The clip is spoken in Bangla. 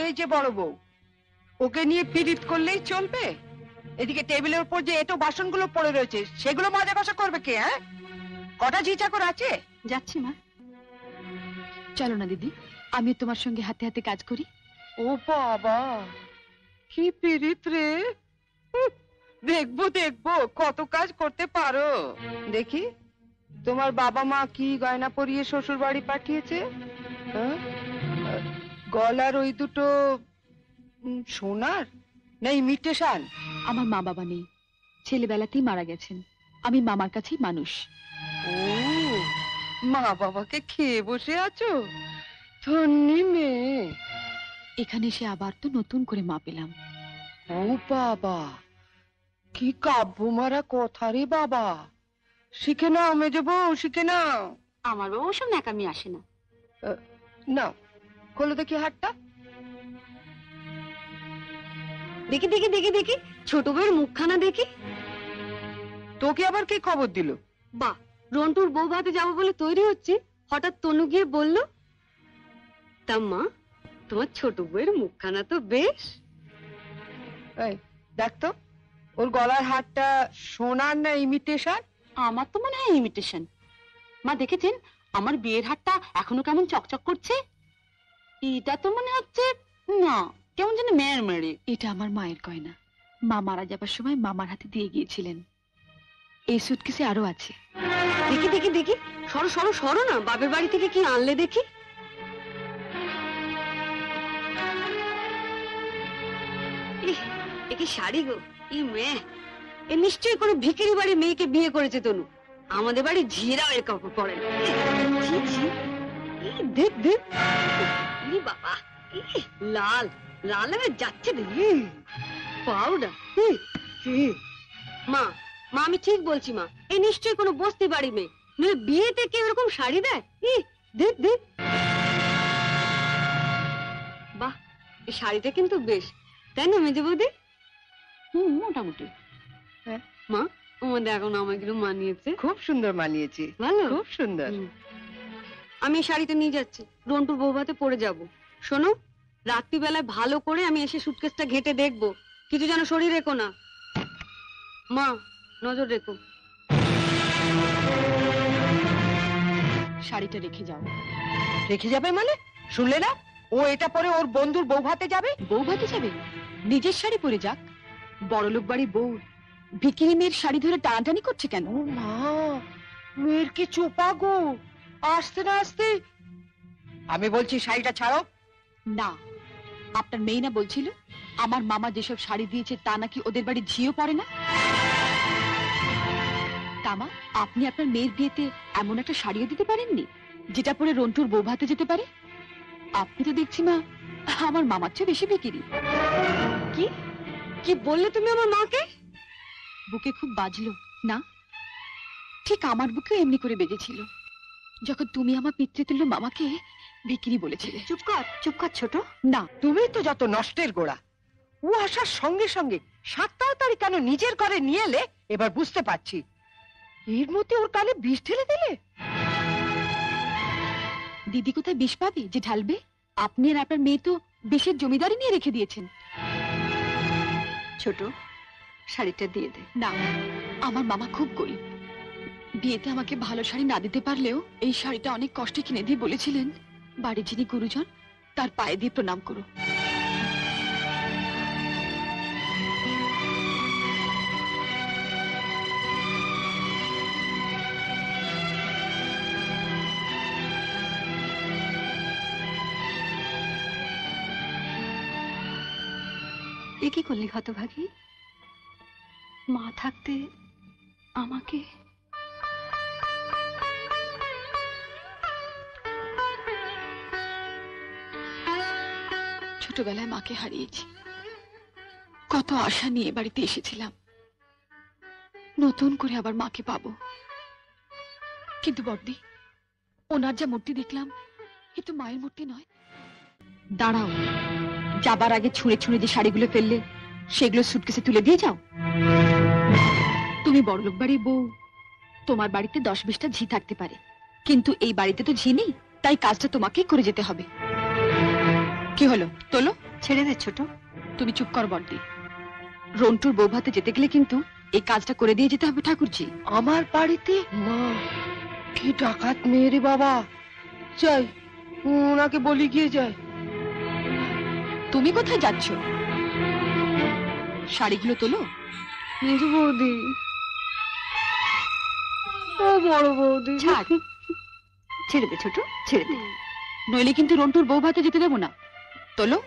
এই যে বড় বউ, ওকে নিয়ে পীড়িত করলেই চলবে? এদিকে টেবিলের উপর যে এটো বাসনগুলো পড়ে রয়েছে সেগুলো মাজা কষা করবে কে? হ্যাঁ, কটা ঝি চাকর আছে? যাচ্ছি মা। চলো না দিদি, আমি তোমার সঙ্গে হাতে হাতে কাজ করি। ও বাবা, কি পীড়িত রে! দেখবো দেখবো কত কাজ করতে পারো। দেখি তোমার বাবা মা কি গয়না পরিয়ে শ্বশুর বাড়ি পাঠিয়েছে। হ্যাঁ? গলার ওই দুটো সোনার না ইমিটেশন? আমার মা বাবা নেই, ছেলেবেলাতেই মারা গেছেন। আমি মামার কাছেই মানুষ। ও, মা বাবাকে খেয়ে বসে আছো? ধন্যি মেয়ে। এখানে এসে আবার তো নতুন করে মা পেলাম। ও বাবা, কি কাব্য মারা কথা রে বাবা! শিখে নাও মেজো বউ, শিখে নাও। আমার বাবা ওসব ন্যাকামি আসে না। নাও, খোলো দেখি হাতটা। দেখি দেখি দেখি দেখি, ছোট বউয়ের মুখখানা দেখি। তোকে আবার কে খবর দিল? বাহ, রন্টুর বউ ভাতে যাবো বলে তৈরি হচ্ছে, হঠাৎ তনু গিয়ে বলল। তা মা, তোমার ছোট বউয়ের মুখখানা তো বেশ। এই দেখ তো, ওর গলার হারটা সোনার না ইমিটেশন? আমার তো মনে হয় ইমিটেশন। মা দেখেছেন আমার বিয়ের হারটা এখনো কেমন চকচক করছে? এটা তো মনে হচ্ছে না, কেমন যেন মেয়ের মেরে। এটা আমার মায়ের গয়না, মা মারা যাবার সময় মামার হাতে দিয়ে গিয়েছিলেন। এই সুটকেসে আরো আছে। দেখি দেখি দেখি, সরো সরো সরো না, বাপের বাড়ি থেকে কি আনলে দেখি। এ কি শাড়ি গো! ই মেয়ে, এ নিশ্চয়ই কোনো ভিখারি বাড়ির মেয়েকে বিয়ে করেছে তনু। আমাদের বাড়ি ঝিরাও এর কাপড় পরে না। দেখ দেখ, বাবা, লাল লাল হয়ে যাচ্ছে দেখি। পাউডার। মা মা, আমি ঠিক বলছি মা, এ নিশ্চয়ই কোনো বস্তি বাড়ি মেয়ে, নইলে বিয়েতে কেউ এরকম শাড়ি দেয়? দেখ দেখ, বাহ, এই শাড়িটা কিন্তু বেশ, তাই না মেজে বৌদি? মোটামুটি। হ্যাঁ মা, আমাদের এখন আমাকে মানিয়েছে। খুব সুন্দর মানিয়েছে, ভালো, খুব সুন্দর। আমি এই শাড়িটা নিয়ে যাচ্ছি, রন্টুর বউ ভাতে পরে যাবো। শোনো, রাত্রিবেলায় ভালো করে আমি এসে সুটকেসটা ঘেটে দেখবো, কিছু যেন শরীর রেখো না। মা, নজর রেখো। শাড়িটা রেখে যাও। রেখে যাবে মানে? শুনলে না, ও এটা পরে ওর বন্ধুর বউ ভাতে যাবে। বউ ভাতে যাবে? নিজের শাড়ি পরে যাক। বড়লোক বাড়ির বউ ভিখিরি মেয়ের শাড়ি ধরে টানাটানি করছে কেন? ও মা, মেয়ের কি চোপা গো! আসতে না আসতে। আমি বলছি শাড়িটা ছাড়ো। না, আপনার মেয়ে না বলছিল আমার মামা যেসব শাড়ি দিয়েছে তা নাকি ওদের বাড়ি ঝিও পড়ে না? তামা, আপনি আপনার মেয়ের বিয়েতে এমন একটা শাড়িও দিতে পারেননি যেটা পরে রন্টুর বউ ভাতে যেতে পারে? আপনি তো দেখছি মা আমার মামার চেয়ে বেশি বিকিরি। কি কি বললে তুমি আমার মাকে? বুকে খুব বাজলো না? ঠিক আমার বুকেও এমনি করে বেজেছিল যখন তুমি আমার পিতৃতুল্য মামাকে বিক্রি বলেছিলে। চুপ কর ছোট। না, তুমি তো যত নষ্টের গোড়া। ও আসার সঙ্গে সঙ্গে 7 তাড়াতাড়ি কেন নিজের ঘরে নিয়ে এলে এবার বুঝতে পারছি। এর মধ্যে ওর কানে বিষ ঢেলে দিলে। দিদি কোথায় বিষ পাবে যে ঢালবে? আপনি আর আপনার মেয়ে তো বিষের জমিদারি নিয়ে রেখে দিয়েছেন। ছোট, শাড়িটা দিয়ে দে। না, আমার মামা খুব গরিব, বিয়েতে আমাকে ভালো শাড়ি না দিতে পারলেও এই শাড়িটা অনেক কষ্টে কিনে দিয়ে বলেছিলেন বাড়ির যিনি গুরুজন তার পায়ে দিয়ে প্রণাম করো। এ কি করলি হতভাগী? মা থাকতে আমাকে। ছোটবেলায় মাকে হারিয়েছি, কত আশা নিয়ে বাড়িতে এসেছিলাম, নতুন করে আবার মাকে পাবো। কিন্তু বড়দি, ওনার যা মূর্তি দেখলাম এ তো মায়ের মূর্তি নয়। দাঁড়াও, যাবার আগে ছুঁড়ে ছুঁড়ে যে শাড়িগুলো ফেললে সেগুলো সুটকেসে তুলে দিয়ে যাও। তুমি বড়লোক বাড়ির বউ, তোমার বাড়িতে 10-20টা ঝি থাকতে পারে, কিন্তু এই বাড়িতে তো ঝি নেই, তাই কাজটা তোমাকেই করে যেতে হবে। কি হলো, তোলো। ছেড়ে দে ছোট। তুমি চুপ কর বড়দি। রন্টুর বউ ভাতে যেতে গেলে কিন্তু এই কাজটা করে দিয়ে যেতে হবে ঠাকুরজি। আমার বাড়িতে? মা, কি ডাকাত মেয়ে রে বাবা। যাই, ওনাকে বলি গিয়ে যায়। তুমি কোথায় যাচ্ছ? শাড়িগুলো তোলো। মেজো বৌদি, ও বড় বৌদি, ছাড়। ছেড়ে দে ছোট, ছেড়ে দে। নইলে কিন্তু রন্টুর বউ ভাতে যেতে দেবো না। তোলো।